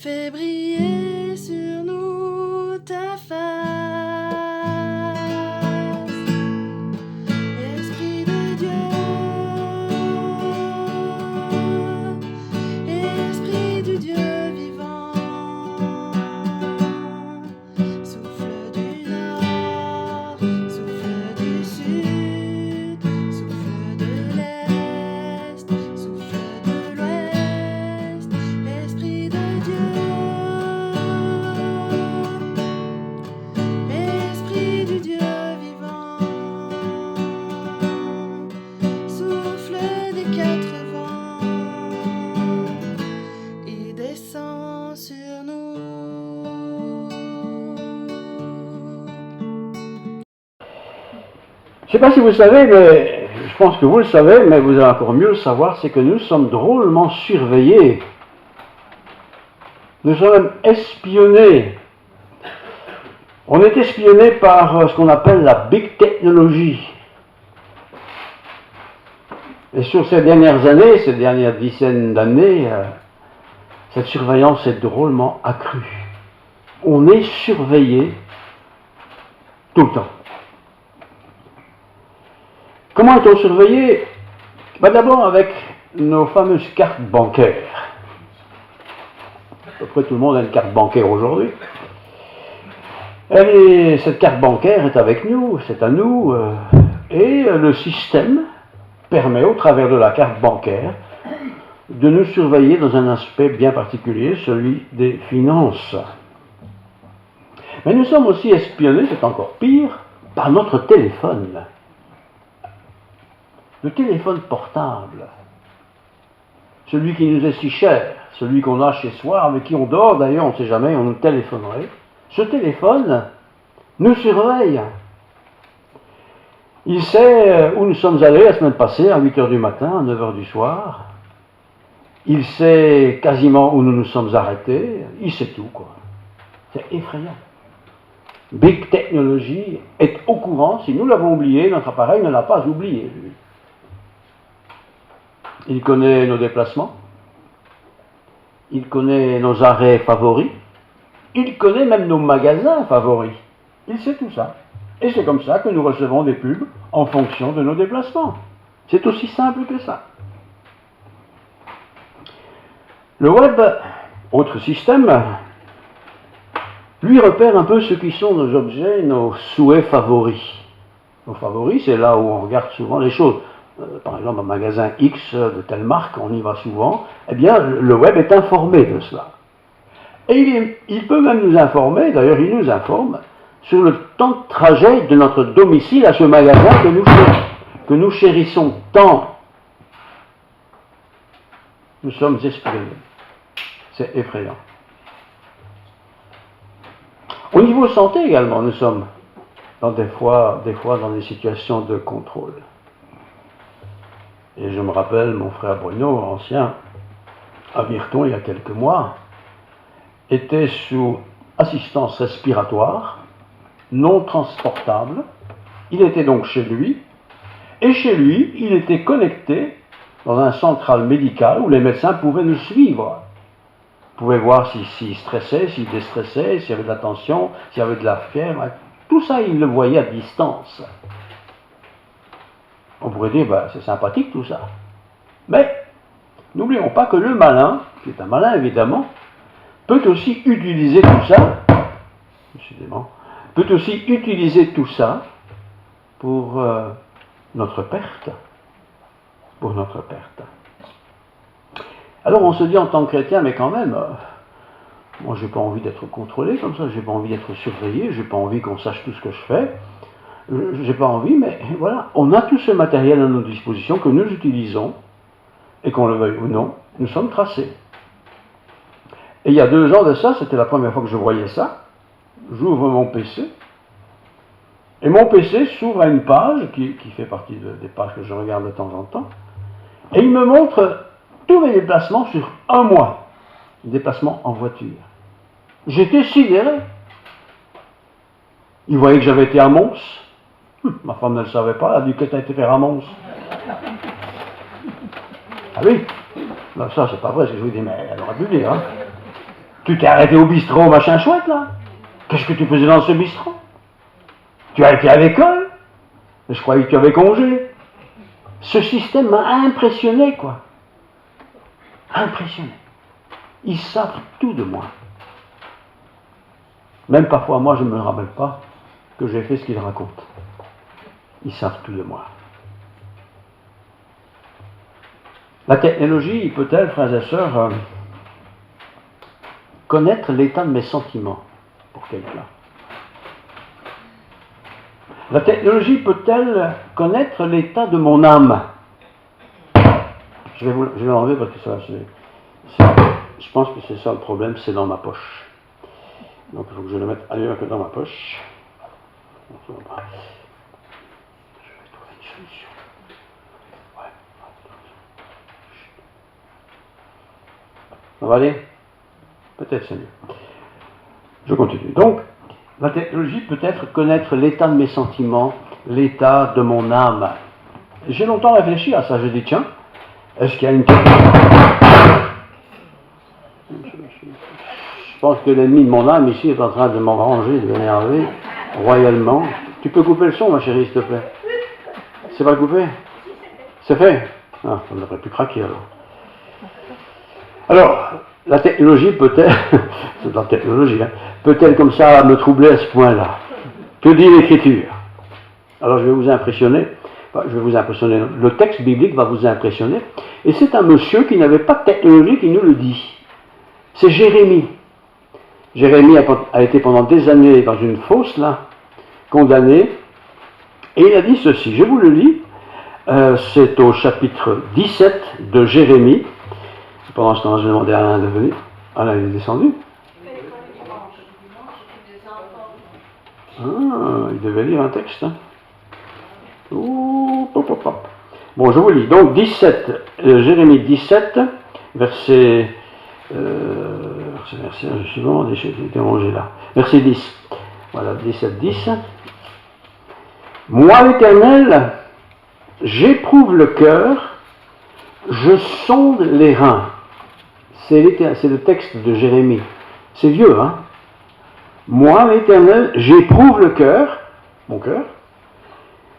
Fais briller sur nous ta face, Esprit de Dieu, Esprit du Dieu vivant, souffle du nord, souffle du sud, souffle de l'est, souffle de l'ouest, Esprit de Dieu. Esprit du Dieu vivant, souffle des quatre vents et descend sur nous. Je ne sais pas si vous le savez, mais je pense que vous le savez, mais vous allez encore mieux le savoir, c'est que nous sommes drôlement surveillés. Nous sommes même espionnés. On est espionné par ce qu'on appelle la big technologie. Et sur ces dernières années, ces dernières dizaines d'années, cette surveillance est drôlement accrue. On est surveillé tout le temps. Comment est-on surveillé? D'abord avec nos fameuses cartes bancaires. À peu près tout le monde a une carte bancaire aujourd'hui. Et cette carte bancaire est avec nous, c'est à nous, et le système permet, au travers de la carte bancaire, de nous surveiller dans un aspect bien particulier, celui des finances. Mais nous sommes aussi espionnés, c'est encore pire, par notre téléphone. Le téléphone portable, celui qui nous est si cher, celui qu'on a chez soi, avec qui on dort d'ailleurs, on ne sait jamais, on nous téléphonerait. Ce téléphone nous surveille. Il sait où nous sommes allés la semaine passée, à 8h du matin, à 9h du soir. Il sait quasiment où nous nous sommes arrêtés. Il sait tout, quoi. C'est effrayant. Big Technology est au courant. Si nous l'avons oublié, notre appareil ne l'a pas oublié, lui. Il connaît nos déplacements. Il connaît nos arrêts favoris. Il connaît même nos magasins favoris. Il sait tout ça. Et c'est comme ça que nous recevons des pubs en fonction de nos déplacements. C'est aussi simple que ça. Le web, autre système, lui repère un peu ce qui sont nos objets, nos souhaits favoris. Nos favoris, c'est là où on regarde souvent les choses. Par exemple, un magasin X de telle marque, on y va souvent. Eh bien, le web est informé de cela. Et il peut même nous informer, d'ailleurs il nous informe, sur le temps de trajet de notre domicile à ce magasin que nous chérissons tant. Nous sommes espionnés. C'est effrayant. Au niveau santé également, nous sommes des fois dans des situations de contrôle. Et je me rappelle, mon frère Bruno, ancien, à Virton il y a quelques mois, était sous assistance respiratoire, non transportable. Il était donc chez lui, et chez lui, il était connecté dans un central médical où les médecins pouvaient nous suivre. Ils pouvaient voir s'il stressait, s'il déstressait, s'il y avait de la tension, s'il y avait de la fièvre. Tout ça, ils le voyaient à distance. On pourrait dire, c'est sympathique tout ça. Mais, n'oublions pas que le malin, qui est un malin évidemment, peut aussi utiliser tout ça, pour notre perte. Pour notre perte. Alors on se dit en tant que chrétien, mais quand même, moi j'ai pas envie d'être contrôlé comme ça, j'ai pas envie d'être surveillé, j'ai pas envie qu'on sache tout ce que je fais, j'ai pas envie, mais voilà, on a tout ce matériel à notre disposition que nous utilisons, et qu'on le veuille ou non, nous sommes tracés. Et il y a 2 ans de ça, c'était la première fois que je voyais ça, j'ouvre mon PC, et mon PC s'ouvre à une page qui fait partie des pages que je regarde de temps en temps, et il me montre tous mes déplacements sur un mois, déplacements en voiture. J'étais sidéré. Il voyait que j'avais été à Mons. Ma femme ne le savait pas, elle a dit que tu as été faire à Mons. Ah oui, ça c'est pas vrai ce que je vous dis, mais elle aurait pu dire. Hein. Tu t'es arrêté au bistrot, machin chouette, là. Qu'est-ce que tu faisais dans ce bistrot? Tu as été à l'école? Je croyais que tu avais congé. Ce système m'a impressionné, quoi. Impressionné. Ils savent tout de moi. Même parfois, moi, je ne me rappelle pas que j'ai fait ce qu'ils racontent. Ils savent tout de moi. La technologie peut-elle, frères et sœurs, connaître l'état de mes sentiments pour quelqu'un? La technologie peut-elle connaître l'état de mon âme? Je vais l'enlever parce que je pense que c'est ça le problème, c'est dans ma poche. Donc il faut que je le mette ailleurs que dans ma poche. Je vais trouver une solution. Ouais. Ça va aller? Peut-être c'est mieux. Je continue. Donc, la technologie peut être connaître l'état de mes sentiments, l'état de mon âme. J'ai longtemps réfléchi à ça. J'ai dit, tiens, est-ce qu'il y a une Je pense que l'ennemi de mon âme ici est en train de m'enranger, de m'énerver royalement. Tu peux couper le son, ma chérie, s'il te plaît? C'est pas coupé? C'est fait? Ah, ça ne devrait plus craquer alors. Alors, la technologie peut-elle, c'est de la technologie, hein, peut-elle comme ça me troubler à ce point-là? Que dit l'Écriture? Alors je vais vous impressionner. Le texte biblique va vous impressionner. Et c'est un monsieur qui n'avait pas de technologie qui nous le dit. C'est Jérémie. Jérémie a été pendant des années dans une fosse, là, condamné. Et il a dit ceci, je vous le lis. C'est au chapitre 17 de Jérémie. Pendant ce temps, je demandais à Alain de venir. Alain, il est descendu. Ah, il devait lire un texte. Hein. Ouh, pop, pop, pop. Bon, je vous lis. Donc, Jérémie 17, verset suivant, dérangé là. Verset 10. Voilà, 17, 10. Moi, l'Éternel, j'éprouve le cœur, je sonde les reins. C'est le texte de Jérémie. C'est vieux, hein? Moi, l'Éternel, j'éprouve le cœur, mon cœur,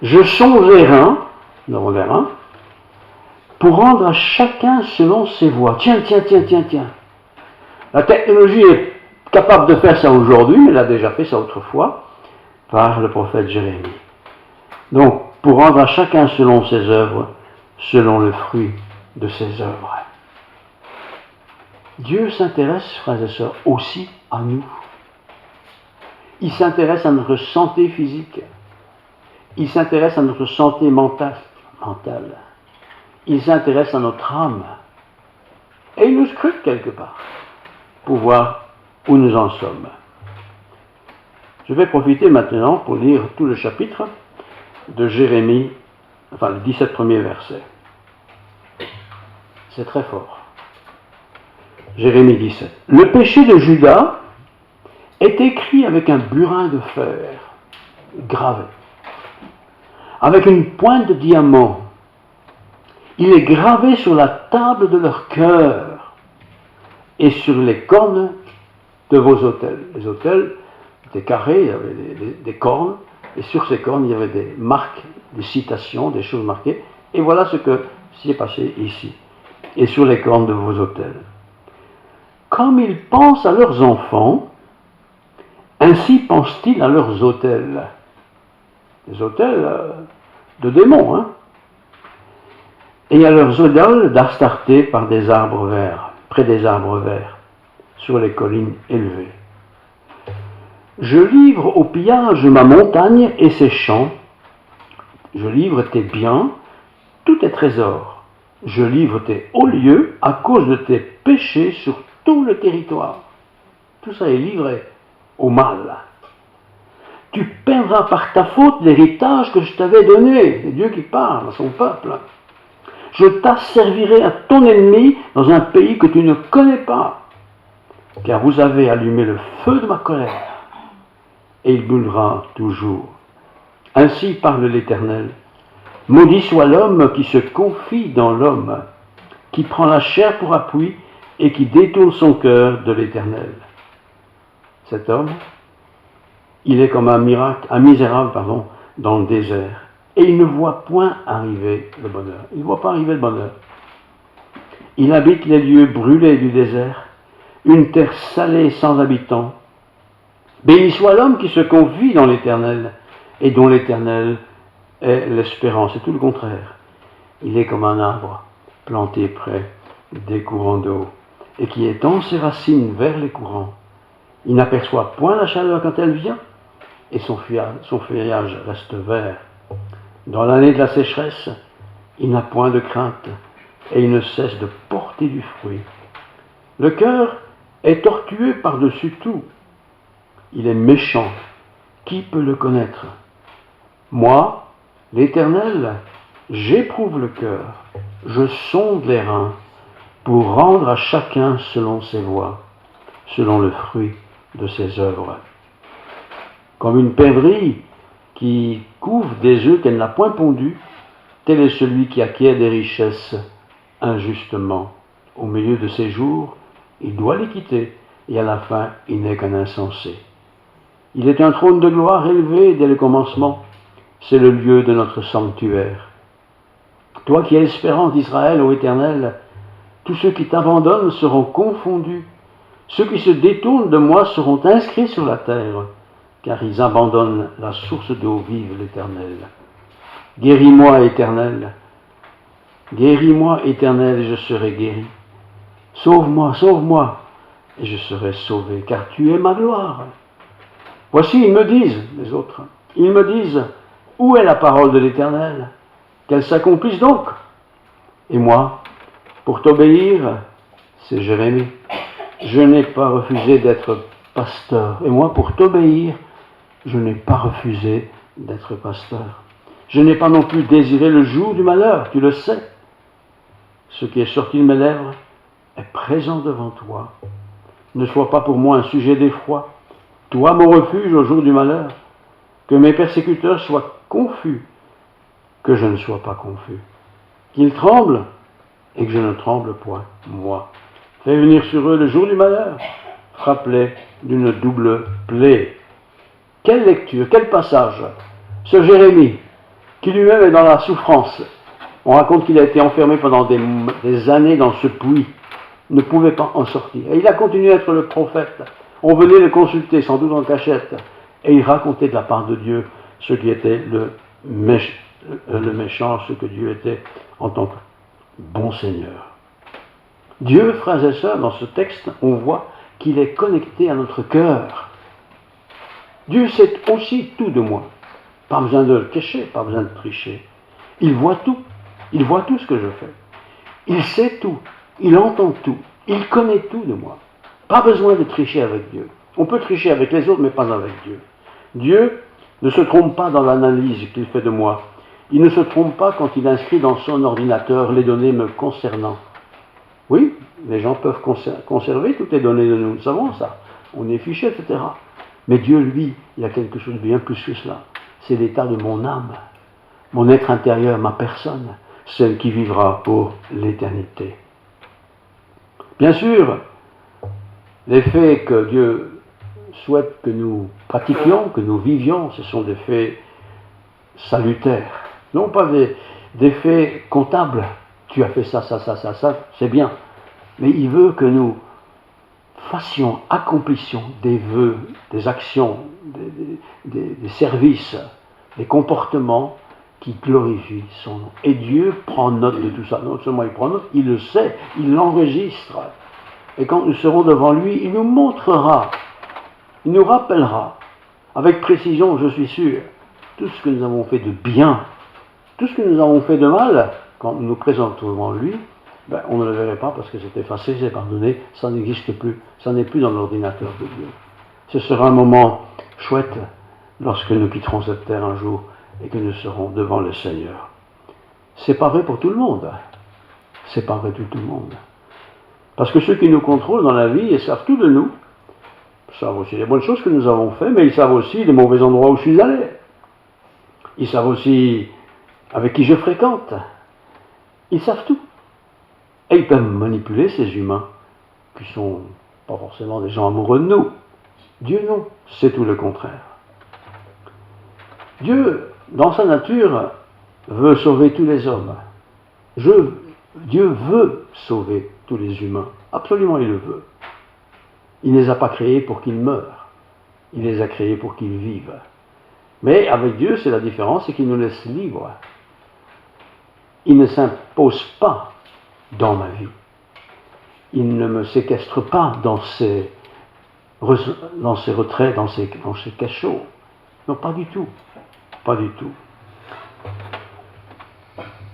je sonde les reins, pour rendre à chacun selon ses voies. Tiens. La technologie est capable de faire ça aujourd'hui, mais elle a déjà fait ça autrefois, par le prophète Jérémie. Donc, pour rendre à chacun selon ses œuvres, selon le fruit de ses œuvres. Dieu s'intéresse, frères et sœurs, aussi à nous. Il s'intéresse à notre santé physique. Il s'intéresse à notre santé mentale. Il s'intéresse à notre âme. Et il nous scrute quelque part pour voir où nous en sommes. Je vais profiter maintenant pour lire tout le chapitre de Jérémie, enfin les 17 premiers versets. C'est très fort. Jérémie 17. Le péché de Juda est écrit avec un burin de fer, gravé, avec une pointe de diamant. Il est gravé sur la table de leur cœur et sur les cornes de vos autels. Les autels étaient carrés, il y avait des cornes, et sur ces cornes, il y avait des marques, des citations, des choses marquées. Et voilà ce que s'est passé ici. Et sur les cornes de vos autels. Comme ils pensent à leurs enfants, ainsi pensent-ils à leurs autels. Les autels de démons, hein. Et à leurs idoles d'Astarté par des arbres verts, près des arbres verts, sur les collines élevées. Je livre au pillage ma montagne et ses champs. Je livre tes biens, tous tes trésors. Je livre tes hauts lieux à cause de tes péchés sur tout le territoire. Tout ça est livré au mal. Tu perdras par ta faute l'héritage que je t'avais donné. C'est Dieu qui parle à son peuple. Je t'asservirai à ton ennemi dans un pays que tu ne connais pas, car vous avez allumé le feu de ma colère, et il brûlera toujours. Ainsi parle l'Éternel. Maudit soit l'homme qui se confie dans l'homme, qui prend la chair pour appui et qui détourne son cœur de l'Éternel. Cet homme, il est comme un misérable, dans le désert, et il ne voit point arriver le bonheur. Il ne voit pas arriver le bonheur. Il habite les lieux brûlés du désert, une terre salée sans habitants. Béni soit l'homme qui se confie dans l'Éternel, et dont l'Éternel est l'espérance. C'est tout le contraire. Il est comme un arbre planté près des courants d'eau, et qui étend ses racines vers les courants. Il n'aperçoit point la chaleur quand elle vient, et son feuillage reste vert. Dans l'année de la sécheresse, il n'a point de crainte, et il ne cesse de porter du fruit. Le cœur est tortueux par-dessus tout. Il est méchant. Qui peut le connaître? Moi, l'Éternel, j'éprouve le cœur, je sonde les reins, pour rendre à chacun selon ses voies, selon le fruit de ses œuvres. Comme une perdrix qui couvre des œufs qu'elle n'a point pondus, tel est celui qui acquiert des richesses injustement. Au milieu de ses jours, il doit les quitter, et à la fin, il n'est qu'un insensé. Il est un trône de gloire élevé dès le commencement, c'est le lieu de notre sanctuaire. Toi qui es l'espérance d'Israël, ô Éternel, tous ceux qui t'abandonnent seront confondus. Ceux qui se détournent de moi seront inscrits sur la terre, car ils abandonnent la source d'eau vive, l'Éternel. Guéris-moi, Éternel. Guéris-moi, Éternel, et je serai guéri. Sauve-moi, sauve-moi, et je serai sauvé, car tu es ma gloire. Voici, ils me disent, les autres, ils me disent, où est la parole de l'Éternel? Qu'elle s'accomplisse donc. Et moi, pour t'obéir, c'est Jérémie. Je n'ai pas refusé d'être pasteur. Et moi, pour t'obéir, je n'ai pas refusé d'être pasteur. Je n'ai pas non plus désiré le jour du malheur, tu le sais. Ce qui est sorti de mes lèvres est présent devant toi. Ne sois pas pour moi un sujet d'effroi. Toi, mon refuge au jour du malheur. Que mes persécuteurs soient confus, que je ne sois pas confus. Qu'ils tremblent et que je ne tremble point, moi. Fais venir sur eux le jour du malheur. Frappe-les d'une double plaie. Quelle lecture, quel passage. Ce Jérémie, qui lui-même est dans la souffrance. On raconte qu'il a été enfermé pendant des années dans ce puits, ne pouvait pas en sortir. Et il a continué à être le prophète. On venait le consulter, sans doute en cachette, et il racontait de la part de Dieu ce qui était le méchant, ce que Dieu était en tant que bon Seigneur. Dieu, frères et sœurs, dans ce texte, on voit qu'il est connecté à notre cœur. Dieu sait aussi tout de moi. Pas besoin de le cacher, pas besoin de tricher. Il voit tout. Il voit tout ce que je fais. Il sait tout. Il entend tout. Il connaît tout de moi. Pas besoin de tricher avec Dieu. On peut tricher avec les autres, mais pas avec Dieu. Dieu ne se trompe pas dans l'analyse qu'il fait de moi. Il ne se trompe pas quand il inscrit dans son ordinateur les données me concernant. Oui, les gens peuvent conserver toutes les données de nous. Nous savons ça. On est fiché, etc. Mais Dieu, lui, il y a quelque chose de bien plus que cela. C'est l'état de mon âme, mon être intérieur, ma personne, celle qui vivra pour l'éternité. Bien sûr, les faits que Dieu souhaite que nous pratiquions, que nous vivions, ce sont des faits salutaires. Non pas des faits comptables. Tu as fait ça, c'est bien. Mais il veut que nous fassions, accomplissions des vœux, des actions, des services, des comportements qui glorifient son nom. Et Dieu prend note de tout ça. Non seulement il prend note, il le sait, il l'enregistre. Et quand nous serons devant lui, il nous montrera, il nous rappellera, avec précision, je suis sûr, tout ce que nous avons fait de bien, tout ce que nous avons fait de mal, quand nous nous présentons devant lui, on ne le verrait pas parce que c'est effacé, c'est pardonné, ça n'existe plus, ça n'est plus dans l'ordinateur de Dieu. Ce sera un moment chouette lorsque nous quitterons cette terre un jour et que nous serons devant le Seigneur. C'est pas vrai pour tout le monde. C'est pas vrai pour tout le monde. Parce que ceux qui nous contrôlent dans la vie, ils savent tout de nous. Ils savent aussi les bonnes choses que nous avons faites, mais ils savent aussi les mauvais endroits où je suis allé. Ils savent aussi avec qui je fréquente. Ils savent tout. Et ils peuvent manipuler ces humains puis ne sont pas forcément des gens amoureux de nous. Dieu, non, c'est tout le contraire. Dieu, dans sa nature, veut sauver tous les hommes. Dieu veut sauver tous les humains. Absolument, il le veut. Il ne les a pas créés pour qu'ils meurent. Il les a créés pour qu'ils vivent. Mais avec Dieu, c'est la différence, c'est qu'il nous laisse libres. Il ne s'impose pas dans ma vie. Il ne me séquestre pas dans ses retraits, dans ses cachots. Non, pas du tout. Pas du tout.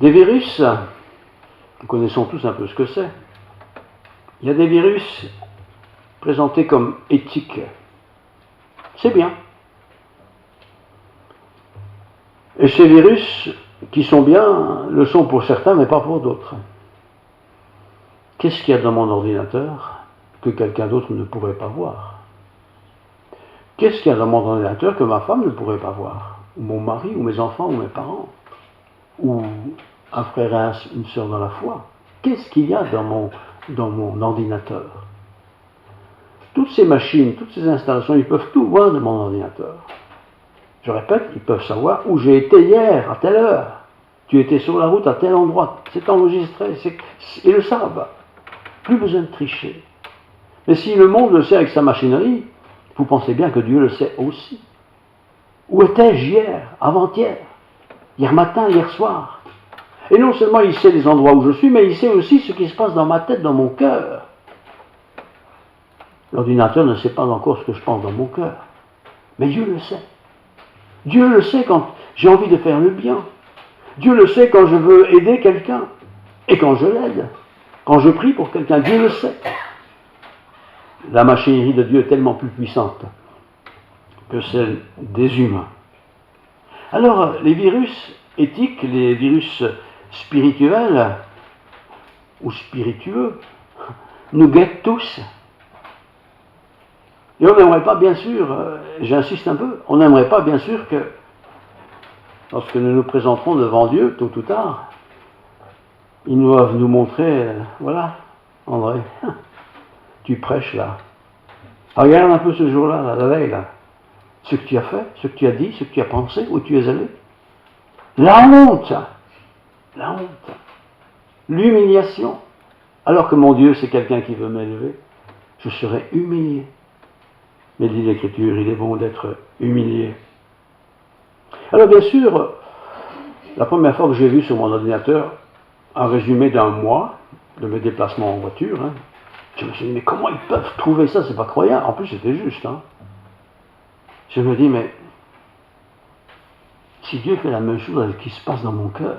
Des virus, nous connaissons tous un peu ce que c'est. Il y a des virus présentés comme éthiques. C'est bien. Et ces virus qui sont bien le sont pour certains, mais pas pour d'autres. Qu'est-ce qu'il y a dans mon ordinateur que quelqu'un d'autre ne pourrait pas voir? Qu'est-ce qu'il y a dans mon ordinateur que ma femme ne pourrait pas voir? Ou mon mari, ou mes enfants, ou mes parents? Ou un frère et une sœur dans la foi? Qu'est-ce qu'il y a dans mon ordinateur? Toutes ces machines, toutes ces installations, ils peuvent tout voir de mon ordinateur. Je répète, ils peuvent savoir où j'ai été hier, à telle heure. Tu étais sur la route à tel endroit. C'est enregistré. Ils le savent. Plus besoin de tricher. Mais si le monde le sait avec sa machinerie, vous pensez bien que Dieu le sait aussi. Où étais-je hier, avant-hier, hier matin, hier soir? Et non seulement il sait les endroits où je suis, mais il sait aussi ce qui se passe dans ma tête, dans mon cœur. L'ordinateur ne sait pas encore ce que je pense dans mon cœur. Mais Dieu le sait. Dieu le sait quand j'ai envie de faire le bien. Dieu le sait quand je veux aider quelqu'un. Et quand je l'aide. Quand je prie pour quelqu'un, Dieu le sait. La machinerie de Dieu est tellement plus puissante que celle des humains. Alors, les virus éthiques, les virus spirituels ou spiritueux, nous guettent tous. Et on n'aimerait pas, bien sûr, j'insiste un peu, on n'aimerait pas, bien sûr, que lorsque nous nous présenterons devant Dieu, tôt ou tard, ils doivent nous montrer, voilà, André, tu prêches là. Regarde un peu ce jour-là, la veille, là. Ce que tu as fait, ce que tu as dit, ce que tu as pensé, où tu es allé. La honte, l'humiliation. Alors que mon Dieu, c'est quelqu'un qui veut m'élever, je serai humilié. Mais dit l'Écriture, il est bon d'être humilié. Alors bien sûr, la première fois que j'ai vu sur mon ordinateur un résumé d'un mois de mes déplacements en voiture, je me suis dit, mais comment ils peuvent trouver ça? C'est pas croyable. En plus, c'était juste. Je me dis, mais si Dieu fait la même chose avec ce qui se passe dans mon cœur,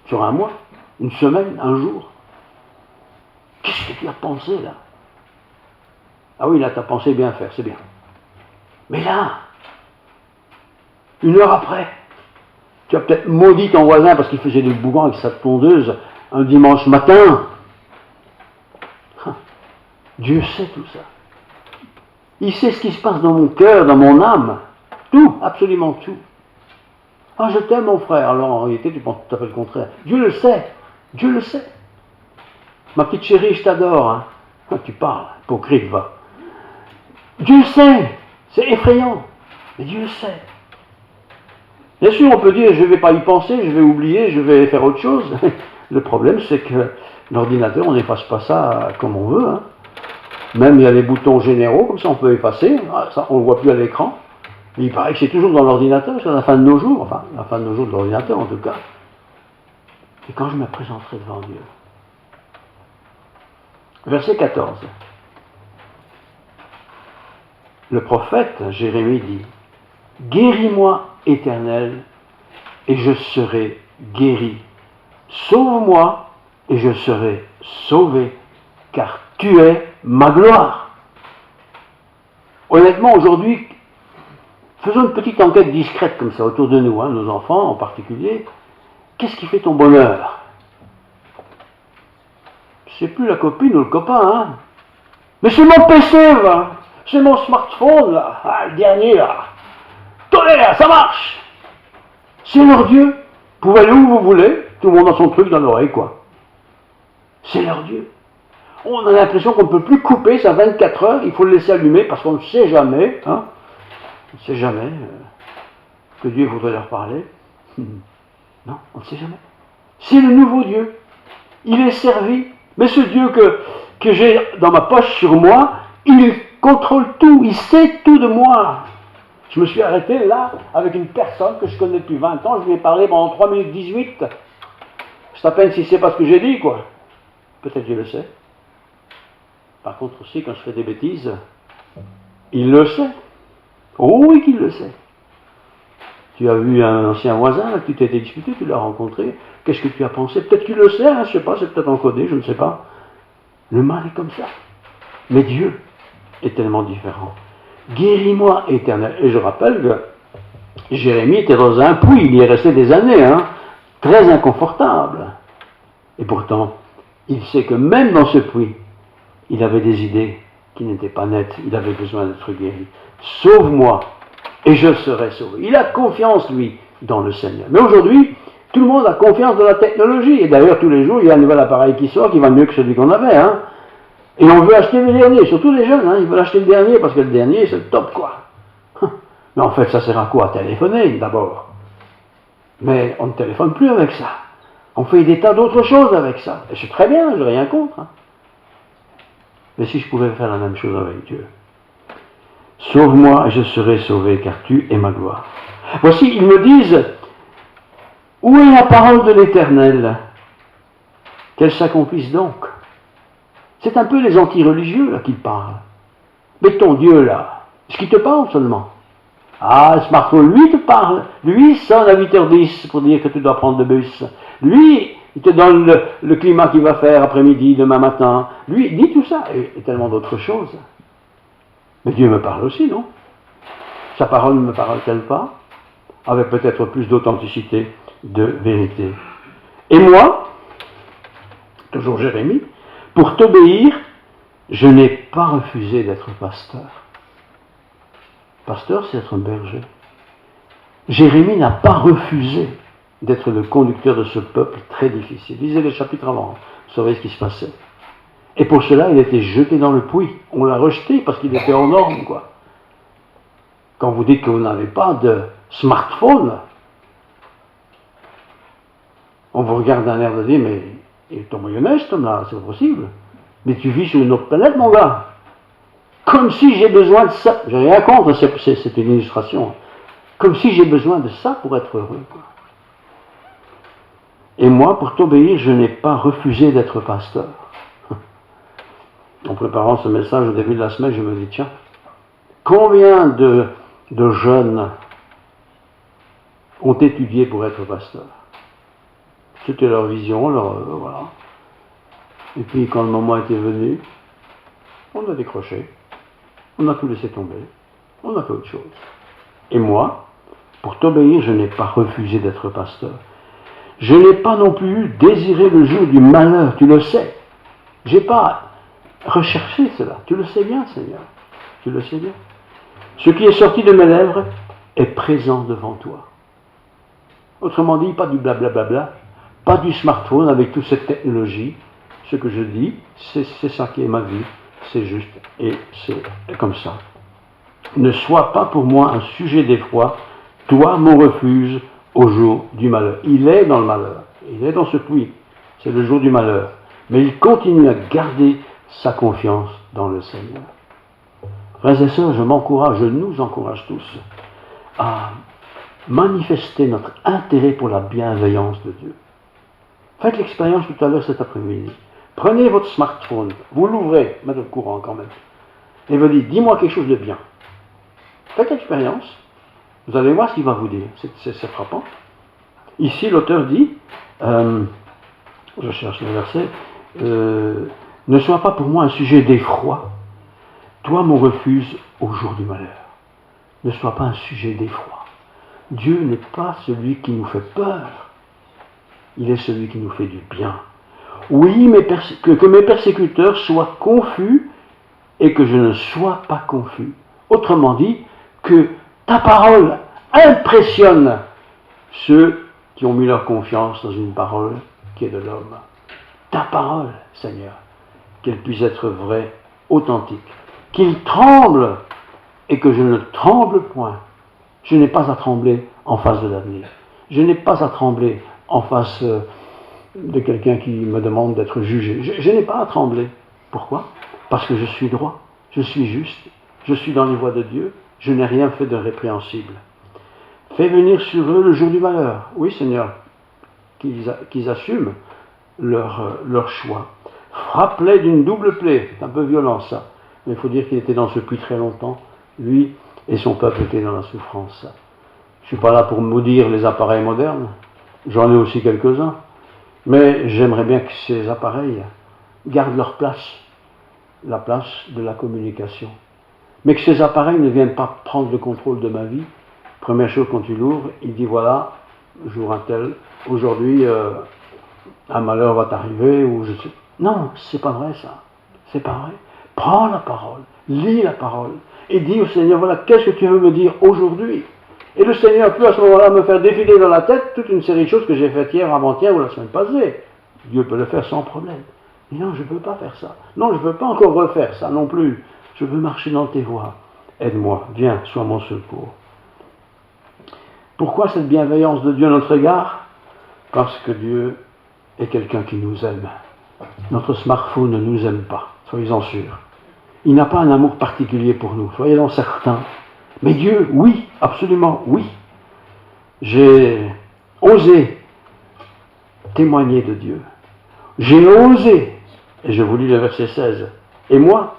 sur un mois, une semaine, un jour, qu'est-ce que tu as pensé là? Ah oui, là, tu as pensé bien faire, c'est bien. Mais là, une heure après, tu as peut-être maudit ton voisin parce qu'il faisait du boucan avec sa tondeuse un dimanche matin. Dieu sait tout ça. Il sait ce qui se passe dans mon cœur, dans mon âme. Tout, absolument tout. Ah, je t'aime, mon frère. Alors, en réalité, tu penses tout à fait le contraire. Dieu le sait. Dieu le sait. Ma petite chérie, je t'adore. Tu parles, hypocrite, va. Dieu le sait. C'est effrayant. Mais Dieu le sait. Bien sûr, on peut dire, je ne vais pas y penser, je vais oublier, je vais faire autre chose. Le problème, c'est que l'ordinateur, on n'efface pas ça comme on veut. Même il y a les boutons généraux, comme ça on peut effacer. Ça, on ne le voit plus à l'écran. Mais il paraît que c'est toujours dans l'ordinateur jusqu'à la fin de nos jours. Enfin, la fin de nos jours de l'ordinateur en tout cas. Et quand je me présenterai devant Dieu. Verset 14. Le prophète Jérémie dit, « Guéris-moi, Éternel, et je serai guéri. Sauve-moi, et je serai sauvé, car tu es ma gloire. » Honnêtement, aujourd'hui, faisons une petite enquête discrète comme ça autour de nous, nos enfants en particulier. Qu'est-ce qui fait ton bonheur? C'est plus la copine ou le copain, mais c'est mon PC, c'est mon smartphone, là, le dernier, là. Tonnerre, ça marche! C'est leur Dieu. Vous pouvez aller où vous voulez, tout le monde a son truc dans l'oreille, quoi. C'est leur Dieu. On a l'impression qu'on ne peut plus couper ça 24 heures, il faut le laisser allumer parce qu'on ne sait jamais, hein, on ne sait jamais que Dieu voudrait leur parler. Non, on ne sait jamais. C'est le nouveau Dieu. Il est servi. Mais ce Dieu que j'ai dans ma poche sur moi, il contrôle tout, il sait tout de moi. Je me suis arrêté là avec une personne que je connais depuis 20 ans, je lui ai parlé pendant 3 minutes 18. C'est à peine s'il ne sait pas ce que j'ai dit, quoi. Peut-être je le sais. Par contre aussi, quand je fais des bêtises, il le sait. Oh oui qu'il le sait. Tu as vu un ancien voisin, là, que tu t'es disputé, tu l'as rencontré, qu'est-ce que tu as pensé? Peut-être qu'il le sait, hein, je ne sais pas, c'est peut-être encodé, je ne sais pas. Le mal est comme ça. Mais Dieu est tellement différent. Guéris-moi, Éternel. Et je rappelle que Jérémie était dans un puits, il y est resté des années, hein, très inconfortable. Et pourtant, il sait que même dans ce puits, il avait des idées qui n'étaient pas nettes, il avait besoin d'être guéri. Sauve-moi, et je serai sauvé. Il a confiance, lui, dans le Seigneur. Mais aujourd'hui, tout le monde a confiance dans la technologie. Et d'ailleurs, tous les jours, il y a un nouvel appareil qui sort qui va mieux que celui qu'on avait. Hein. Et on veut acheter le dernier, surtout les jeunes. Hein, ils veulent acheter le dernier parce que le dernier, c'est le top, quoi. Mais en fait, ça sert à quoi? À téléphoner, d'abord. Mais on ne téléphone plus avec ça. On fait des tas d'autres choses avec ça. Et c'est très bien, je n'ai rien contre. Hein. Mais si je pouvais faire la même chose avec Dieu. Sauve-moi et je serai sauvé, car tu es ma gloire. Voici, ils me disent, où est la parole de l'Éternel? Qu'elle s'accomplisse donc. C'est un peu les anti-religieux là qui parlent. Mais ton Dieu là, est-ce qu'il te parle seulement? Ah, le smartphone, lui te parle. Lui sonne à 8h10 pour dire que tu dois prendre le bus. Lui, il te donne le climat qu'il va faire après-midi, demain matin. Lui, il dit tout ça et tellement d'autres choses. Mais Dieu me parle aussi, non? Sa parole ne me parle-t-elle pas? Avec peut-être plus d'authenticité, de vérité. Et moi, toujours Jérémie, pour t'obéir, je n'ai pas refusé d'être pasteur. Pasteur, c'est être un berger. Jérémie n'a pas refusé d'être le conducteur de ce peuple très difficile. Lisez les chapitres avant, vous saurez ce qui se passait. Et pour cela, il a été jeté dans le puits. On l'a rejeté parce qu'il était hors norme, quoi. Quand vous dites que vous n'avez pas de smartphone, on vous regarde d'un air de dire, mais il est tombé honnête, cet homme-là, c'est pas possible. Mais tu vis sur une autre planète, mon gars. Comme si j'ai besoin de ça. J'ai rien contre, c'est une illustration. Comme si j'ai besoin de ça pour être heureux, quoi. Et moi, pour t'obéir, je n'ai pas refusé d'être pasteur. En préparant ce message au début de la semaine, je me dis, tiens, combien de jeunes ont étudié pour être pasteur? C'était leur vision, voilà. Et puis quand le moment était venu, on a décroché, on a tout laissé tomber, on a fait autre chose. Et moi, pour t'obéir, je n'ai pas refusé d'être pasteur. Je n'ai pas non plus désiré le jour du malheur, tu le sais. Je n'ai pas recherché cela, tu le sais bien, Seigneur, tu le sais bien. Ce qui est sorti de mes lèvres est présent devant toi. Autrement dit, pas du blablabla, pas du smartphone avec toute cette technologie. Ce que je dis, c'est ça qui est ma vie, c'est juste et c'est comme ça. Ne sois pas pour moi un sujet d'effroi, toi mon refuge au jour du malheur. Il est dans le malheur, il est dans ce puits, c'est le jour du malheur, mais il continue à garder sa confiance dans le Seigneur. Frères et sœurs, je m'encourage, je nous encourage tous à manifester notre intérêt pour la bienveillance de Dieu. Faites l'expérience tout à l'heure cet après-midi. Prenez votre smartphone, vous l'ouvrez, mettez le courant quand même, et vous dites, dis-moi quelque chose de bien. Faites l'expérience, vous allez voir ce qu'il va vous dire, c'est frappant. Ici, l'auteur dit, je cherche le verset, ne sois pas pour moi un sujet d'effroi, toi mon refuge au jour du malheur. Ne sois pas un sujet d'effroi. Dieu n'est pas celui qui nous fait peur, il est celui qui nous fait du bien. Oui, mais que mes persécuteurs soient confus et que je ne sois pas confus. Autrement dit, que ta parole impressionne ceux qui ont mis leur confiance dans une parole qui est de l'homme. Ta parole, Seigneur, qu'elle puisse être vraie, authentique. Qu'il tremble et que je ne tremble point. Je n'ai pas à trembler en face de l'avenir. Je n'ai pas à trembler en face de quelqu'un qui me demande d'être jugé. Je n'ai pas à trembler. Pourquoi? Parce que je suis droit, je suis juste, je suis dans les voies de Dieu, je n'ai rien fait de répréhensible. Fais venir sur eux le jour du malheur. Oui, Seigneur, qu'ils assument leur choix. Frappe-les d'une double plaie. C'est un peu violent ça, mais il faut dire qu'il était dans ce puits très longtemps. Lui et son peuple étaient dans la souffrance. Je ne suis pas là pour maudire les appareils modernes, j'en ai aussi quelques-uns, mais j'aimerais bien que ces appareils gardent leur place, la place de la communication. Mais que ces appareils ne viennent pas prendre le contrôle de ma vie. Première chose, quand tu l'ouvres, il dit voilà, jour un tel, aujourd'hui un malheur va t'arriver, ou je sais. Non, c'est pas vrai ça, c'est pas vrai. Prends la parole, lis la parole, et dis au Seigneur, voilà, qu'est-ce que tu veux me dire aujourd'hui? Et le Seigneur peut à ce moment-là me faire défiler dans la tête toute une série de choses que j'ai faites hier, avant-hier ou la semaine passée. Dieu peut le faire sans problème. Mais non, je ne veux pas faire ça. Non, je ne veux pas encore refaire ça non plus. Je veux marcher dans tes voies. Aide-moi, viens, sois mon secours. Pourquoi cette bienveillance de Dieu à notre égard? Parce que Dieu est quelqu'un qui nous aime. Notre smartphone ne nous aime pas, soyez-en sûrs. Il n'a pas un amour particulier pour nous, soyez-en certains. Mais Dieu, oui, absolument, oui. J'ai osé témoigner de Dieu. J'ai osé, et je vous lis le verset 16, et moi,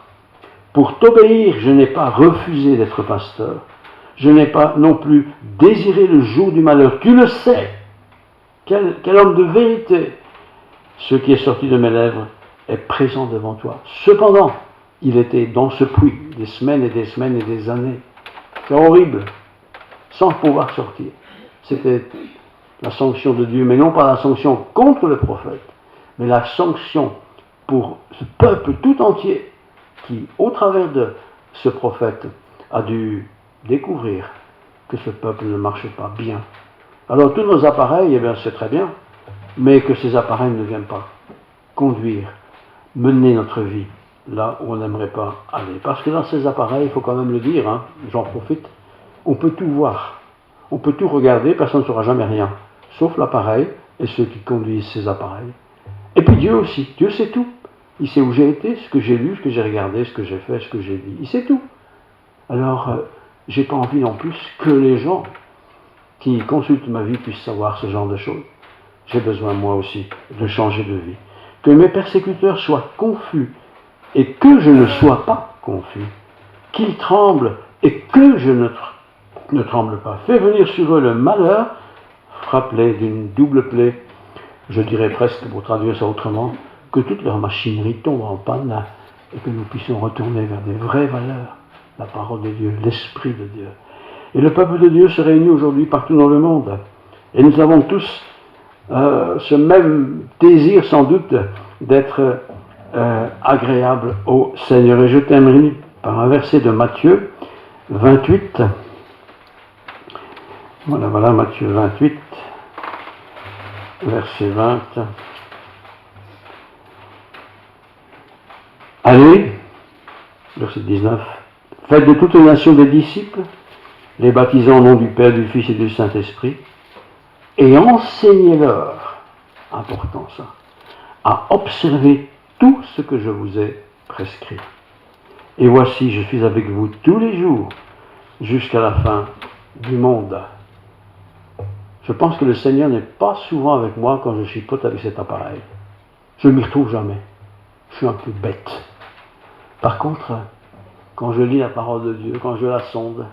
pour t'obéir, je n'ai pas refusé d'être pasteur. Je n'ai pas non plus désiré le jour du malheur. Tu le sais, quel homme de vérité. Ce qui est sorti de mes lèvres est présent devant toi. Cependant, il était dans ce puits des semaines et des semaines et des années. C'est horrible, sans pouvoir sortir. C'était la sanction de Dieu, mais non pas la sanction contre le prophète, mais la sanction pour ce peuple tout entier qui, au travers de ce prophète, a dû découvrir que ce peuple ne marchait pas bien. Alors tous nos appareils, eh bien c'est très bien, mais que ces appareils ne viennent pas conduire, mener notre vie là où on n'aimerait pas aller. Parce que dans ces appareils, il faut quand même le dire, hein, j'en profite, on peut tout voir, on peut tout regarder, personne ne saura jamais rien, sauf l'appareil et ceux qui conduisent ces appareils. Et puis Dieu aussi, Dieu sait tout. Il sait où j'ai été, ce que j'ai lu, ce que j'ai regardé, ce que j'ai fait, ce que j'ai dit. Il sait tout. Alors, j'ai pas envie non plus que les gens qui consultent ma vie puissent savoir ce genre de choses. J'ai besoin, moi aussi, de changer de vie. Que mes persécuteurs soient confus et que je ne sois pas confus. Qu'ils tremblent et que je ne tremble pas. Fais venir sur eux le malheur, frappe-les d'une double plaie. Je dirais presque, pour traduire ça autrement, que toute leur machinerie tombe en panne et que nous puissions retourner vers des vraies valeurs, la parole de Dieu, l'Esprit de Dieu. Et le peuple de Dieu se réunit aujourd'hui partout dans le monde. Et nous avons tous ce même désir sans doute d'être agréable au Seigneur. Et je termine par un verset de Matthieu 28. Voilà, Matthieu 28, verset 20. Allez, verset 19, faites de toutes les nations des disciples, les baptisant au nom du Père, du Fils et du Saint-Esprit, et enseignez-leur, important ça, à observer tout ce que je vous ai prescrit. Et voici, je suis avec vous tous les jours, jusqu'à la fin du monde. Je pense que le Seigneur n'est pas souvent avec moi quand je chipote avec cet appareil. Je ne m'y retrouve jamais. Je suis un peu bête. Par contre, quand je lis la parole de Dieu, quand je la sonde,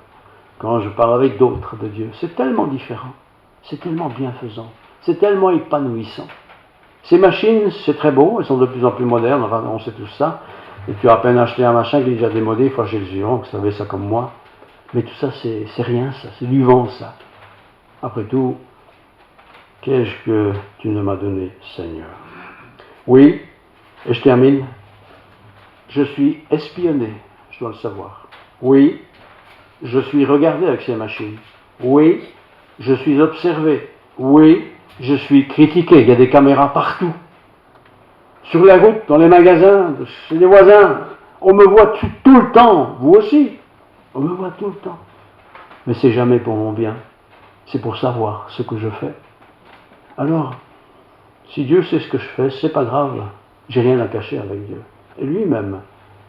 quand je parle avec d'autres de Dieu, c'est tellement différent, c'est tellement bienfaisant, c'est tellement épanouissant. Ces machines, c'est très beau, elles sont de plus en plus modernes, enfin, on sait tout ça, et tu as à peine acheté un machin qui est déjà démodé, il faut acheter le suivant, vous savez ça comme moi, mais tout ça, c'est rien ça, c'est du vent ça. Après tout, qu'est-ce que tu ne m'as donné, Seigneur? Oui, et je termine. Je suis espionné, je dois le savoir. Oui, je suis regardé avec ces machines. Oui, je suis observé. Oui, je suis critiqué. Il y a des caméras partout. sur la route, dans les magasins, chez les voisins. On me voit tout le temps, vous aussi. On me voit tout le temps. Mais c'est jamais pour mon bien. C'est pour savoir ce que je fais. Alors, si Dieu sait ce que je fais, c'est pas grave. J'ai rien à cacher avec Dieu. Et lui-même,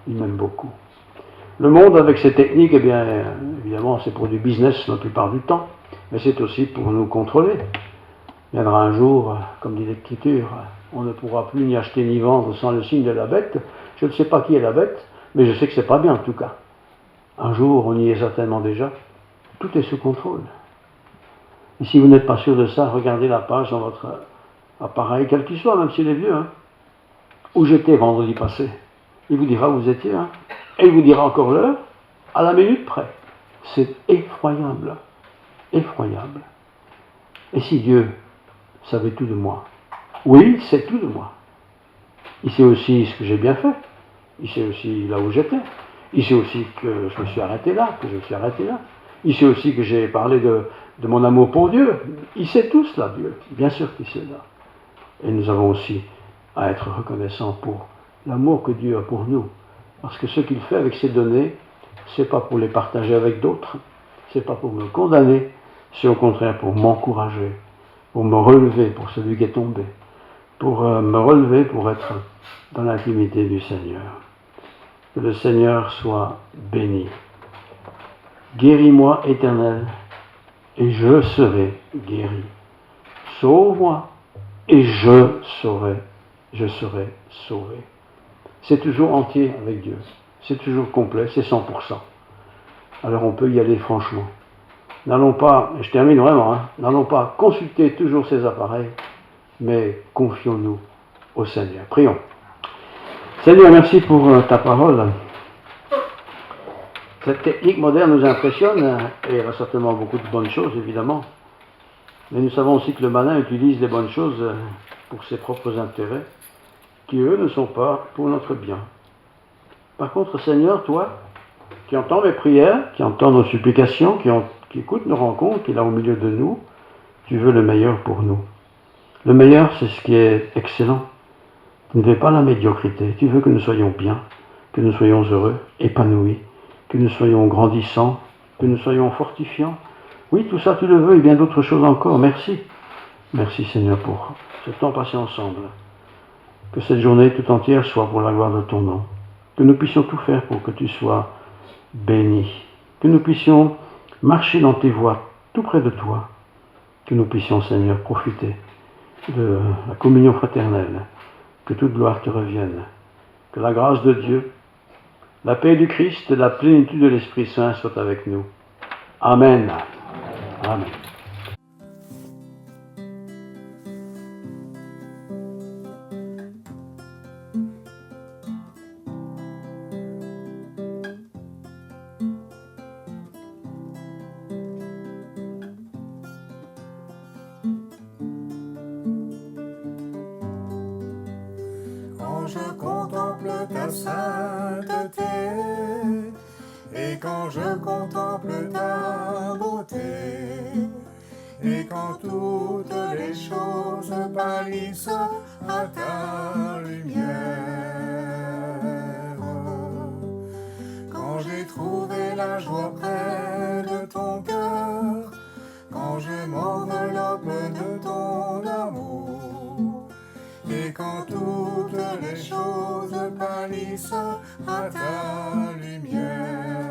il m'aime beaucoup. Le monde avec ses techniques, eh bien, évidemment, c'est pour du business la plupart du temps. Mais c'est aussi pour nous contrôler. Il viendra un jour, comme dit l'Écriture, on ne pourra plus ni acheter ni vendre sans le signe de la bête. Je ne sais pas qui est la bête, mais je sais que c'est pas bien en tout cas. Un jour, on y est certainement déjà. Tout est sous contrôle. Et si vous n'êtes pas sûr de ça, regardez la page dans votre appareil, quel qu'il soit, même s'il est vieux, où j'étais vendredi passé. Il vous dira où vous étiez, et il vous dira encore l'heure, à la minute près. C'est effroyable. Effroyable. Et si Dieu savait tout de moi? Oui, il sait tout de moi. Il sait aussi ce que j'ai bien fait. Il sait aussi là où j'étais. Il sait aussi que je me suis arrêté là, que je suis arrêté là. Il sait aussi que j'ai parlé de mon amour pour Dieu. Il sait tout cela, Dieu. Bien sûr qu'il sait là. Et nous avons aussi à être reconnaissants pour l'amour que Dieu a pour nous. Parce que ce qu'il fait avec ses données, c'est pas pour les partager avec d'autres. C'est pas pour me condamner. C'est au contraire pour m'encourager, pour me relever pour celui qui est tombé, pour me relever pour être dans l'intimité du Seigneur. Que le Seigneur soit béni. Guéris-moi, Éternel, et je serai guéri. Sauve-moi, et je serai sauvé. C'est toujours entier avec Dieu. C'est toujours complet, c'est 100%. Alors on peut y aller franchement. N'allons pas, et je termine vraiment, n'allons pas consulter toujours ces appareils, mais confions-nous au Seigneur. Prions. Seigneur, merci pour ta parole. Cette technique moderne nous impressionne, et elle a certainement beaucoup de bonnes choses, évidemment. Mais nous savons aussi que le malin utilise les bonnes choses pour ses propres intérêts, qui eux ne sont pas pour notre bien. Par contre, Seigneur, toi, qui entends mes prières, qui entends nos supplications, qui écoute nos rencontres, qui est là au milieu de nous, tu veux le meilleur pour nous. Le meilleur, c'est ce qui est excellent. Tu ne veux pas la médiocrité. Tu veux que nous soyons bien, que nous soyons heureux, épanouis, que nous soyons grandissants, que nous soyons fortifiants. Oui, tout ça, tu le veux et bien d'autres choses encore. Merci. Merci, Seigneur, pour ce temps passé ensemble. Que cette journée tout entière soit pour la gloire de ton nom. Que nous puissions tout faire pour que tu sois béni. Que nous puissions marcher dans tes voies, tout près de toi. Que nous puissions, Seigneur, profiter de la communion fraternelle. Que toute gloire te revienne. Que la grâce de Dieu, la paix du Christ et la plénitude de l'Esprit Saint soient avec nous. Amen. Amen. Quand je contemple ta sainteté et quand je contemple ta beauté et quand toutes les choses pâlissent à ta lumière, quand j'ai trouvé la joie près de ton cœur, quand je m'enveloppe de ton amour, et quand toutes les choses pâlissent à ta lumière,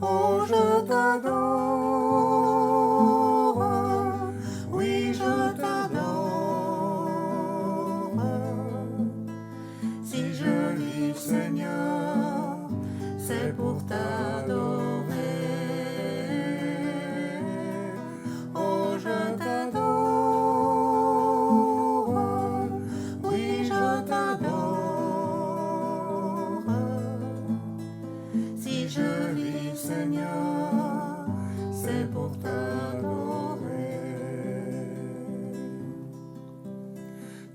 oh je t'adore, oui je t'adore, si je vis Seigneur, c'est pour t'adorer.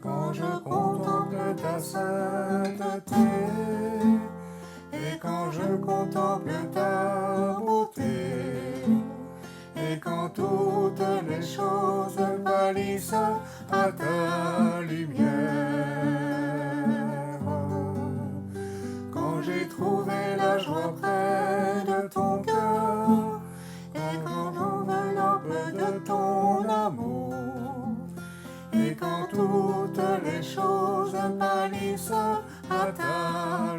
Quand je contemple ta sainteté et quand je contemple ta beauté et quand toutes les choses pâlissent à à ta lumière. Quand j'ai trouvé la joie près de ton cœur, et quand l'enveloppe de ton amour, et quand toutes les choses pâlissent à ta